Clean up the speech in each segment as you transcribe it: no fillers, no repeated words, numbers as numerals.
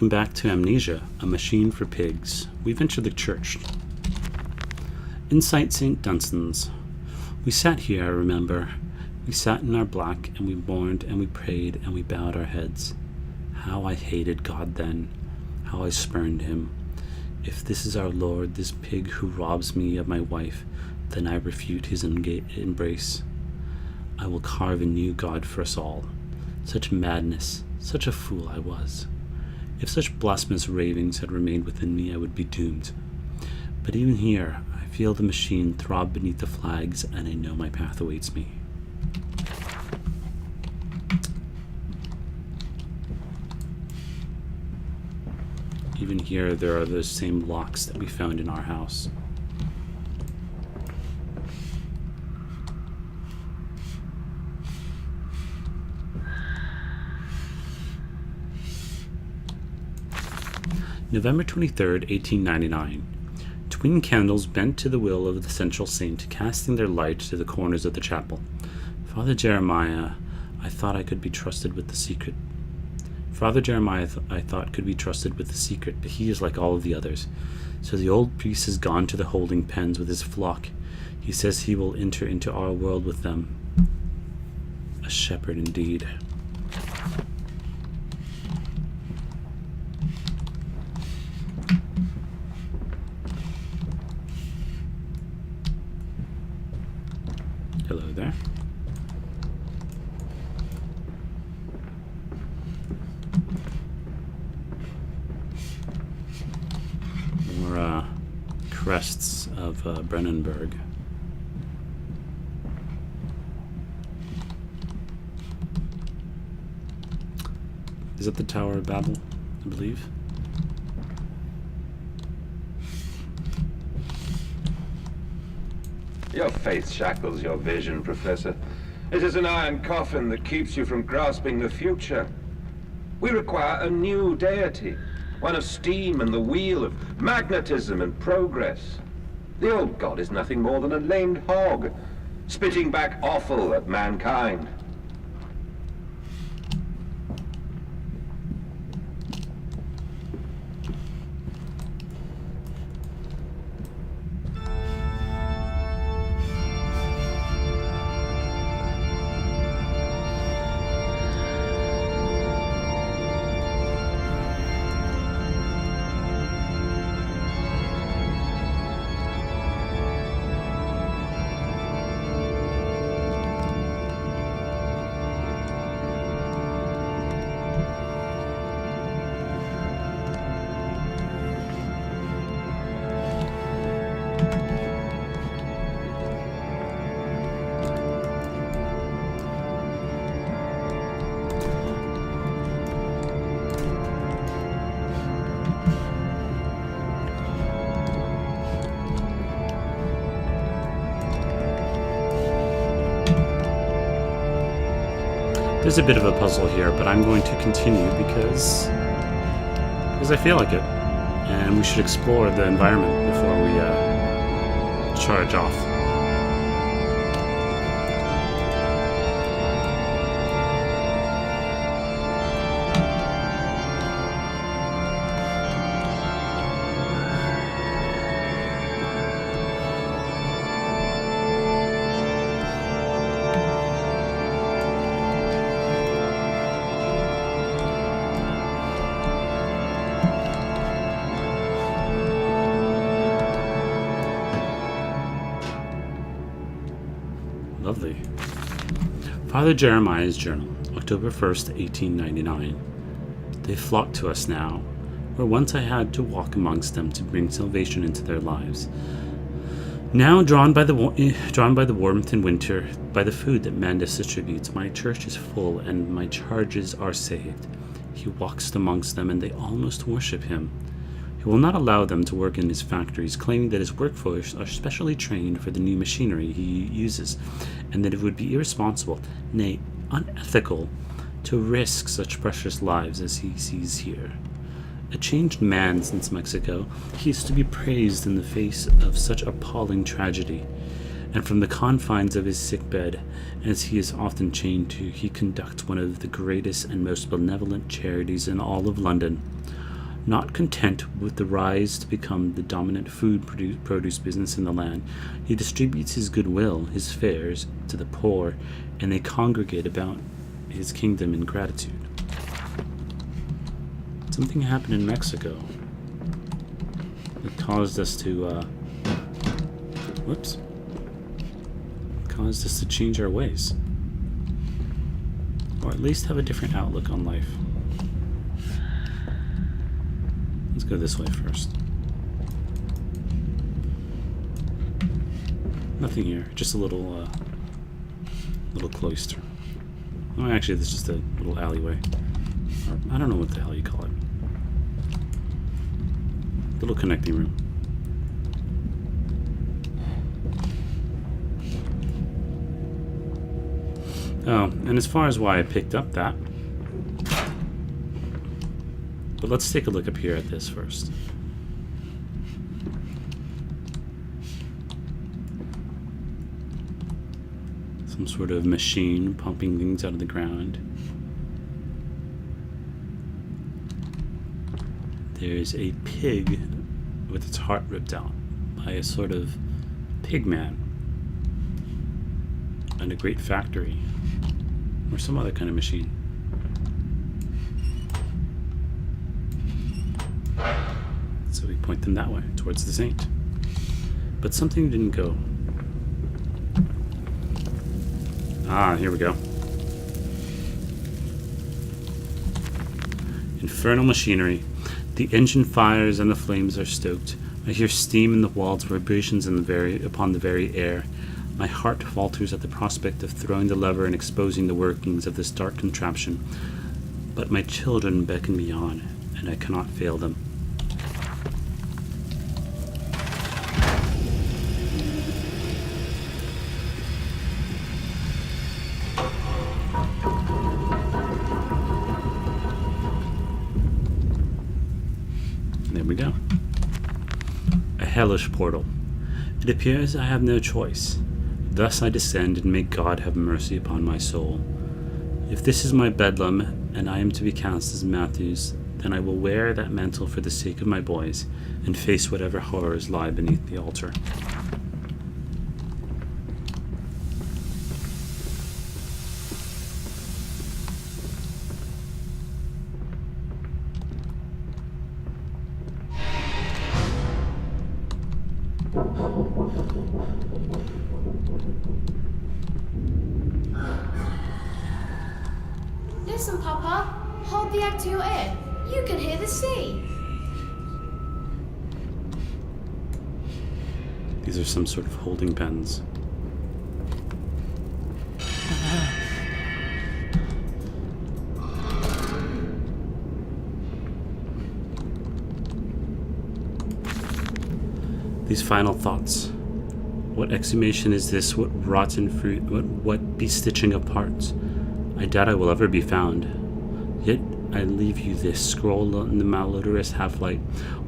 Welcome back to Amnesia, a machine for pigs. We've entered the church. Inside St. Dunstan's. We sat here, I remember. We sat in our black, and we mourned, and we prayed, and we bowed our heads. How I hated God then. How I spurned him. If this is our Lord, this pig who robs me of my wife, then I refute his embrace. I will carve a new God for us all. Such madness, such a fool I was. If such blasphemous ravings had remained within me, I would be doomed. But even here, I feel the machine throb beneath the flags, and I know my path awaits me. Even here, there are those same locks that we found in our house. November 23rd, 1899. Twin candles bent to the will of the central saint, casting their light to the corners of the chapel. Father Jeremiah, I thought could be trusted with the secret, but he is like all of the others. So the old priest has gone to the holding pens with his flock. He says he will enter into our world with them. A shepherd indeed. Hello there. More crests of Brennenburg. Is that the Tower of Babel, I believe? Your faith shackles your vision, Professor. It is an iron coffin that keeps you from grasping the future. We require a new deity, one of steam and the wheel, of magnetism and progress. The old god is nothing more than a lamed hog, spitting back offal at mankind. There's a bit of a puzzle here, but I'm going to continue because I feel like it. And we should explore the environment before we charge off. Lovely. Father Jeremiah's Journal, October 1st, 1899. They flock to us now, where once I had to walk amongst them to bring salvation into their lives. Now, drawn by the warmth in winter, by the food that man distributes, my church is full and my charges are saved. He walks amongst them and they almost worship him. He will not allow them to work in his factories, claiming that his workforce are specially trained for the new machinery he uses, and that it would be irresponsible, nay, unethical, to risk such precious lives as he sees here. A changed man since Mexico, he is to be praised in the face of such appalling tragedy, and from the confines of his sickbed, as he is often chained to, he conducts one of the greatest and most benevolent charities in all of London. Not content with the rise to become the dominant food produce business in the land, he distributes his goodwill, his fares, to the poor, and they congregate about his kingdom in gratitude. Something happened in Mexico that caused us to, caused us to change our ways. Or at least have a different outlook on life. Let's go this way first. Nothing here, just a little cloister. Oh, actually, this is just a little alleyway. Or, I don't know what the hell you call it. Little connecting room. Oh, and as far as why I picked up that, but let's take a look up here at this first. Some sort of machine pumping things out of the ground. There's a pig with its heart ripped out by a sort of pig man in a great factory or some other kind of machine. So we point them that way, towards the saint. But something didn't go. Ah, here we go. Infernal machinery. The engine fires and the flames are stoked. I hear steam in the walls, vibrations upon the very air. My heart falters at the prospect of throwing the lever and exposing the workings of this dark contraption. But my children beckon me on, and I cannot fail them. There we go. A hellish portal. It appears I have no choice. Thus I descend, and may God have mercy upon my soul. If this is my bedlam, and I am to be cast as Matthews, then I will wear that mantle for the sake of my boys, and face whatever horrors lie beneath the altar. Listen, Papa. Hold the egg to your ear. You can hear the sea. These are some sort of holding pens. These final thoughts. What exhumation is this? What rotten fruit? What bestitching apart? I doubt I will ever be found. Yet I leave you this scroll in the malodorous half-light,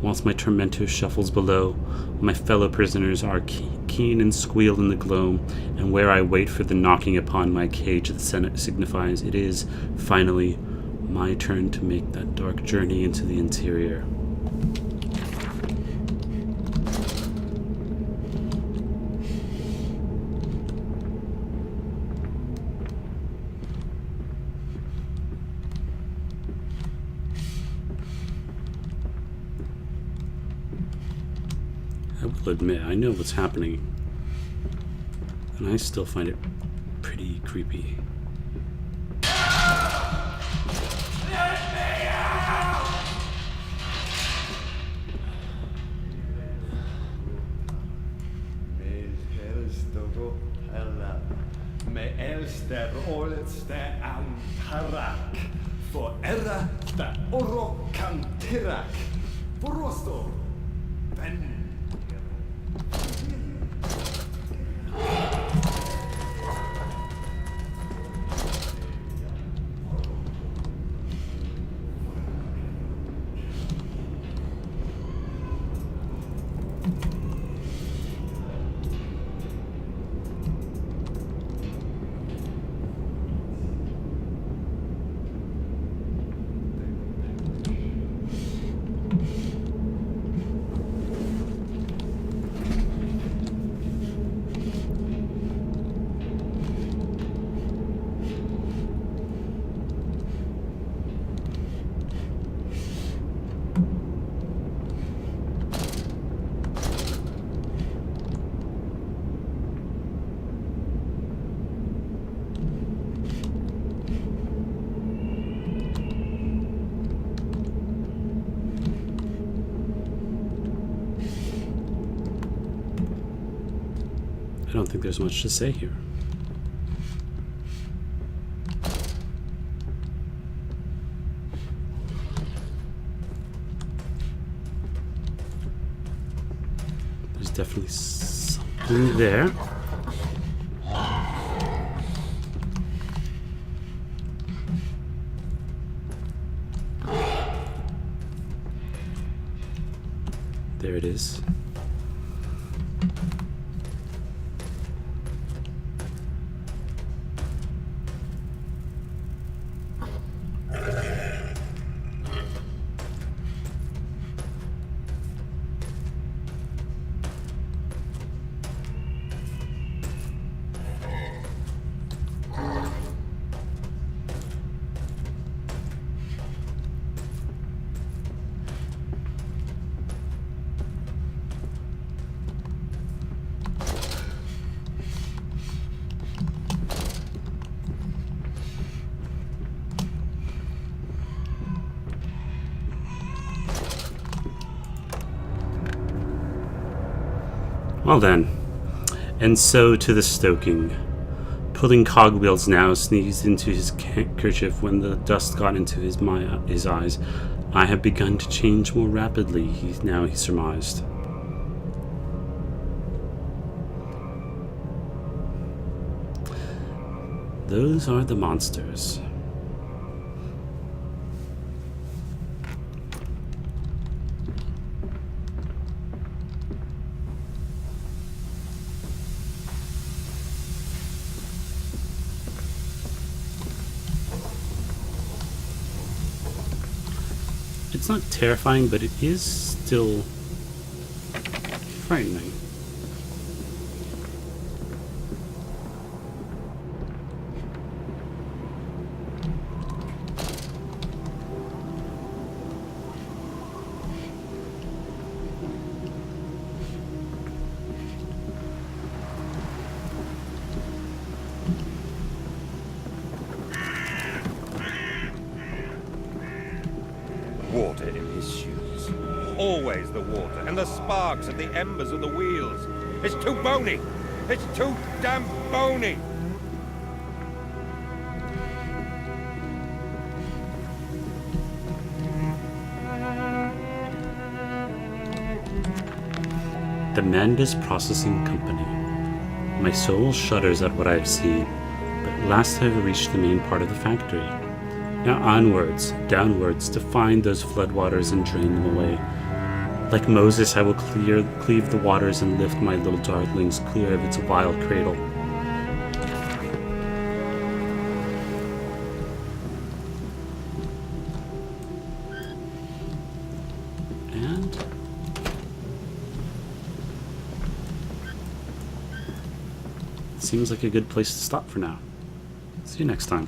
whilst my tormentor shuffles below, my fellow prisoners are keen and squeal in the gloam, and where I wait for the knocking upon my cage, the Senate signifies it is, finally, my turn to make that dark journey into the interior. I will admit, I know what's happening, and I still find it pretty creepy. Me elster olster antarak, for era da oro cantirak, forosto, ben. don't think there's much to say here. There's definitely something there. There it is. Well then, and so to the stoking. Pulling cogwheels now, sneezed into his kerchief when the dust got into his eyes. I have begun to change more rapidly, he surmised. Those are the monsters. It's not terrifying, but it is still frightening. Water in his shoes. Always the water, and the sparks of the embers of the wheels. It's too bony! It's too damn bony! The Mandus Processing Company. My soul shudders at what I have seen, but at last I have reached the main part of the factory. Now onwards, downwards, to find those floodwaters and drain them away. Like Moses, I will cleave the waters and lift my little darlings clear of its vile cradle. And seems like a good place to stop for now. See you next time.